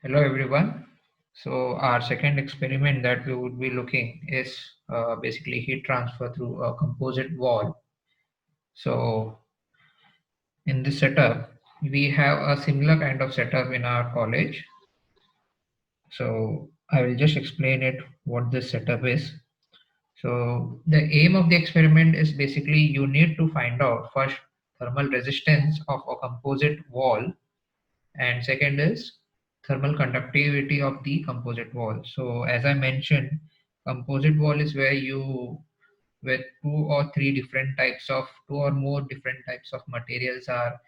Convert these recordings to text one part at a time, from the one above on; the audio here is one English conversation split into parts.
Hello everyone. So our second experiment that we would be looking is basically heat transfer through a composite wall. So in this setup, we have a similar kind of setup in our college. So I will just explain it what this setup is. So the aim of the experiment is basically you need to find out first thermal resistance of a composite wall, and second is thermal conductivity of the composite wall. So as I mentioned, composite wall is where you where two or more different types of materials are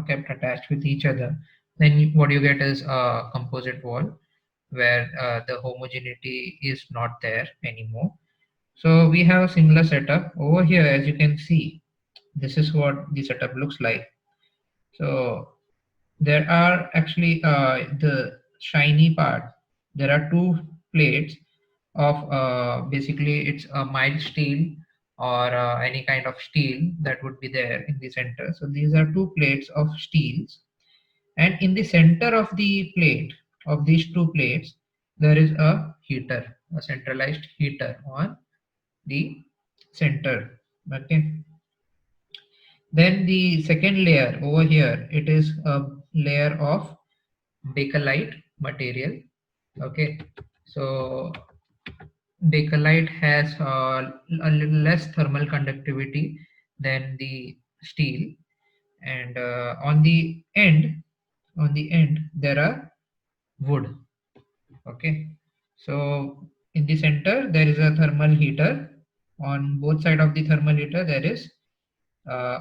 kept attached with each other. Then what you get is a composite wall where the homogeneity is not there anymore. So we have a similar setup over here. As you can see, this is what the setup looks like. So there are actually the shiny part. There are two plates of basically it's a mild steel or any kind of steel that would be there in the center. So these are two plates of steels, and in the center of the plate of these two plates there is a heater, a centralized heater on the center. Okay. Then the second layer over here, it is a layer of bakelite material. Okay, so bakelite has a little less thermal conductivity than the steel, and on the end there are wood. Okay, so in the center there is a thermal heater. On both side of the thermal heater there is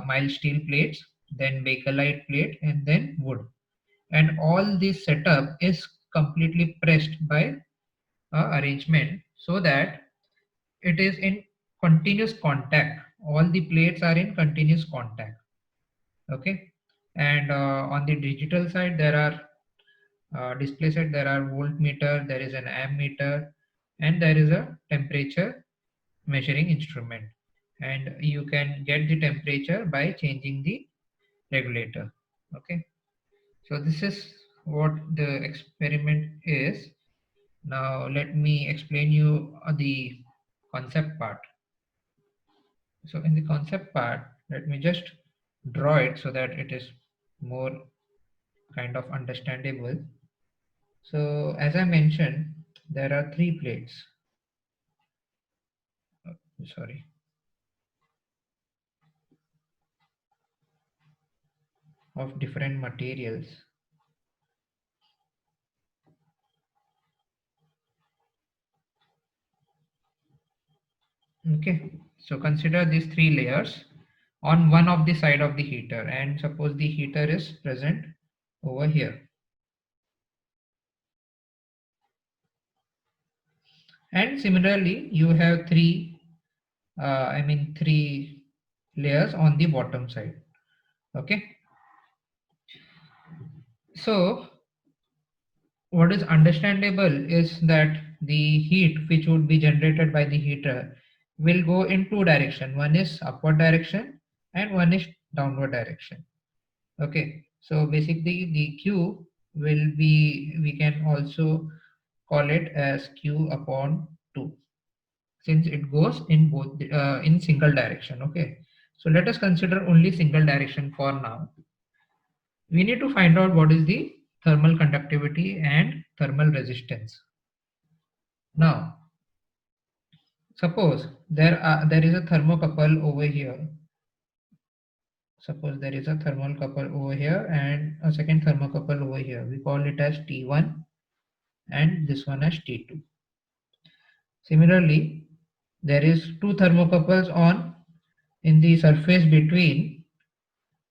mild steel plates, then bakelite plate, and then wood. And all this setup is completely pressed by arrangement so that it is in continuous contact. All the plates are in continuous contact. Okay, and on the digital side there are display side there are voltmeter, there is an ammeter, and there is a temperature measuring instrument, and you can get the temperature by changing the regulator. Okay, so this is what the experiment is. Now let me explain you the concept part. So in the concept part, let me just draw it so that it is more kind of understandable. So as I mentioned, there are three plates. Sorry. Of different materials. Okay, so consider these three layers on one of the side of the heater, and suppose the heater is present over here. And similarly, you have three layers on the bottom side. Okay, so what is understandable is that the heat which would be generated by the heater will go in two direction. One is upward direction and one is downward direction. Okay, so basically the Q will be, we can also call it as Q upon 2, since it goes in both in single direction. Okay, so let us consider only single direction for now. We need to find out what is the thermal conductivity and thermal resistance. Now suppose there is a thermocouple over here. Suppose there is a thermocouple over here and a second thermocouple over here. We call it as T1 and this one as T2. Similarly, there is two thermocouples on in the surface between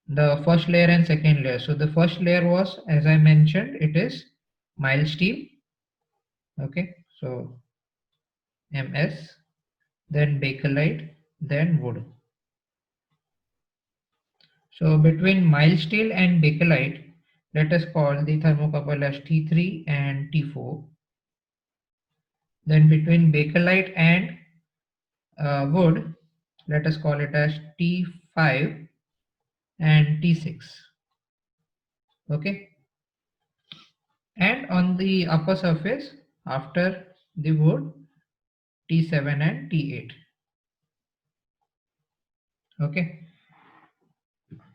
the first layer and second layer. So the first layer was, as I mentioned, it is mild steel. Okay, so MS, then bakelite, then wood. So between mild steel and bakelite, let us call the thermocouple as T3 and T4. Then between bakelite and wood, let us call it as T5 and T6. Okay. and on the upper surface after the wood T7 and T8. Okay,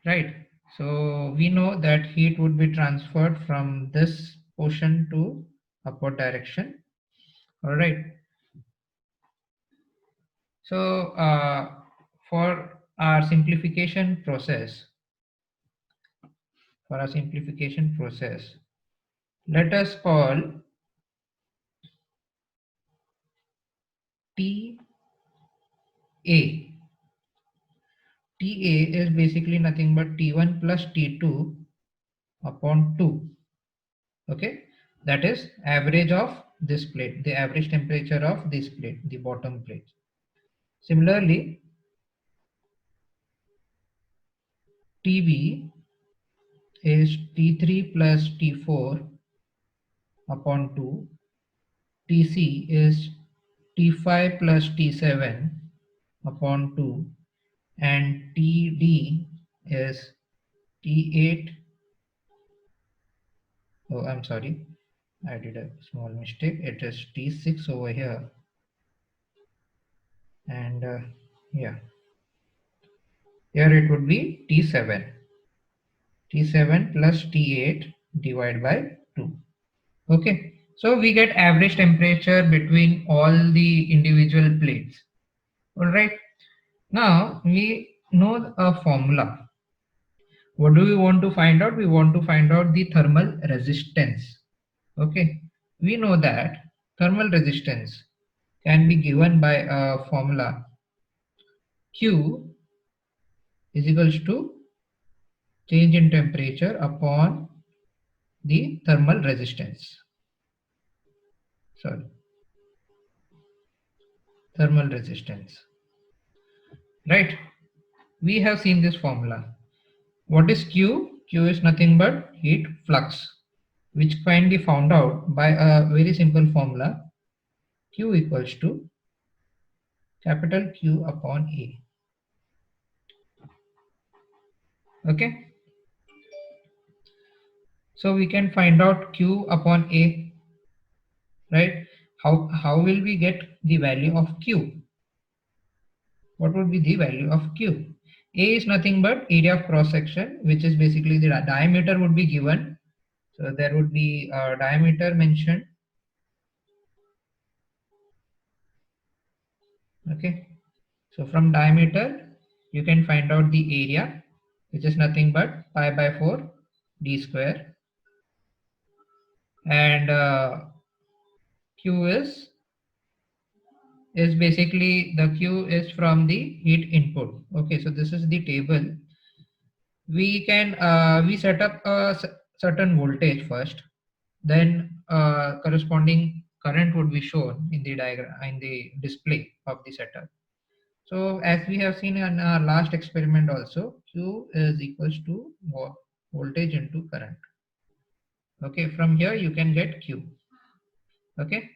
right. So we know that heat would be transferred from this portion to upward direction. All right. So for our simplification process, let us call TA. TA is basically nothing but T1 plus T2 upon 2. Okay, that is average of this plate, the average temperature of this plate, the bottom plate. Similarly, TB is T3 plus T4 upon 2. TC is T5 plus T7 upon 2, and TD is T8. Oh, I'm sorry, I did a small mistake. It is T6 over here, and yeah, here it would be T7. T7 plus T8 divided by 2. Okay, so we get average temperature between all the individual plates. All right, now we know a formula. What do we want to find out? We want to find out the thermal resistance. Okay, we know that thermal resistance can be given by a formula Q is equals to change in temperature upon the thermal resistance. Sorry, thermal resistance. Right? We have seen this formula. What is Q? Q is nothing but heat flux, which can be found out by a very simple formula. Q equals to capital Q upon A. Okay. So we can find out Q upon A, right? How will we get the value of Q? What would be the value of Q? A is nothing but area of cross section, which is basically the diameter would be given. So there would be a diameter mentioned. Okay. So from diameter, you can find out the area, which is nothing but pi by 4 d square, and Q is basically the Q is from the heat input. Okay, so this is the table. We can we set up a certain voltage first, then corresponding current would be shown in the diagram, in the display of the setup. So as we have seen in our last experiment also, Q is equals to voltage into current. Okay, from here you can get Q. Okay.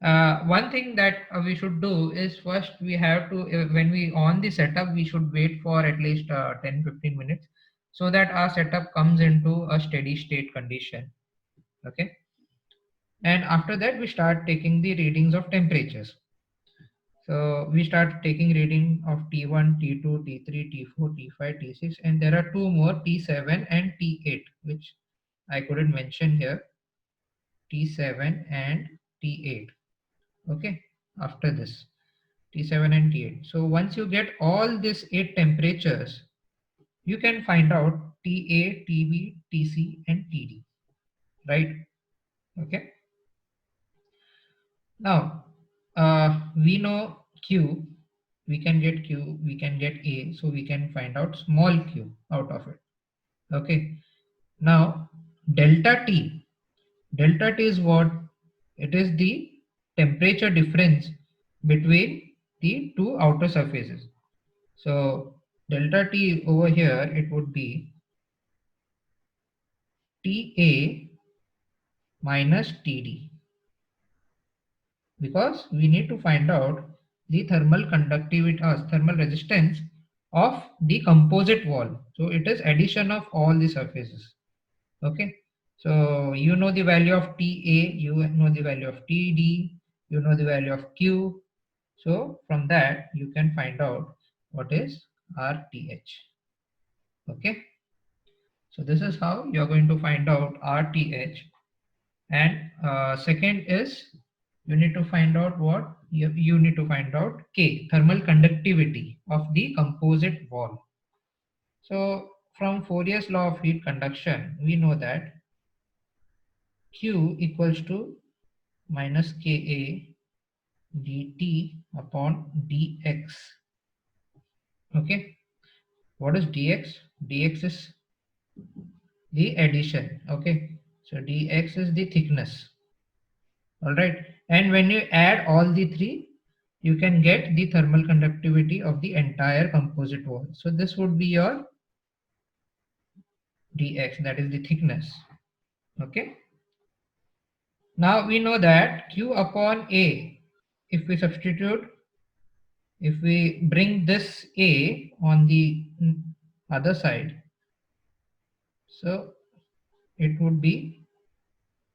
One thing that we should do is first we have to, when we on the setup, we should wait for at least 10-15 minutes so that our setup comes into a steady state condition. Okay. And after that, we start taking the readings of temperatures. So we start taking reading of T1, T2, T3, T4, T5, T6, and there are two more, T7 and T8, which I couldn't mention here, T7 and T8. Okay, after this, T7 and T8. So once you get all these 8 temperatures, you can find out TA, TB, TC, and TD, right? Okay. Now, we know Q, we can get Q, we can get A, so we can find out small q out of it. Okay. Now, delta T. Delta T is what? It is the temperature difference between the two outer surfaces. So, delta T over here, it would be TA minus TD, because we need to find out the thermal conductivity or thermal resistance of the composite wall. So it is addition of all the surfaces. Okay. So you know the value of TA, you know the value of TD, you know the value of Q. So from that you can find out what is RTH. Okay. So this is how you are going to find out RTH. And second is you need to find out what you need to find out K, thermal conductivity of the composite wall. So from Fourier's law of heat conduction, we know that Q equals to minus Ka dt upon dx. Okay, what is dx? Dx is the addition. Okay, so dx is the thickness. All right, and when you add all the three, you can get the thermal conductivity of the entire composite wall. So this would be your dx, that is the thickness. Okay, now we know that Q upon A, if we substitute, if we bring this A on the other side, so it would be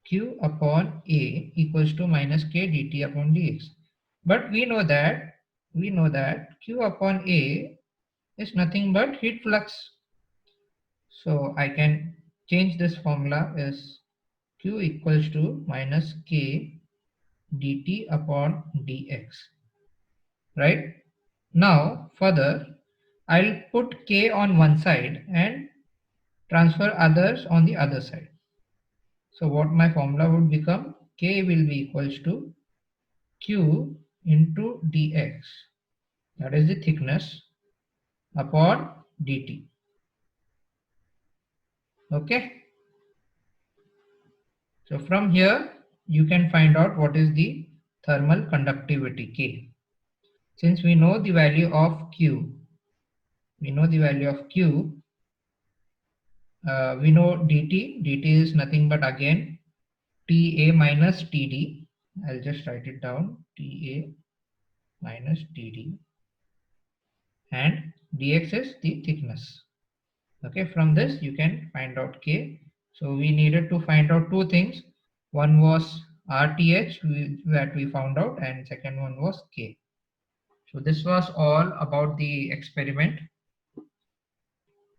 Q upon A equals to minus K dt upon dx. But we know that Q upon A is nothing but heat flux. So I can change this formula as Q equals to minus K dt upon dx. Right? Now further, I'll put K on one side and transfer others on the other side. So what my formula would become, K will be equals to Q into dx, that is the thickness, upon dt. Okay. So from here you can find out what is the thermal conductivity K. Since we know the value of Q, we know dt. dt is nothing but again Ta minus Td. I'll just write it down, Ta minus Td, and dx is the thickness. Okay, from this you can find out K. So we needed to find out two things. One was RTH that we found out, and second one was K. So this was all about the experiment.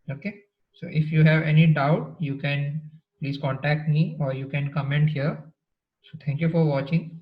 Okay, so if you have any doubt, you can please contact me or you can comment here. So thank you for watching.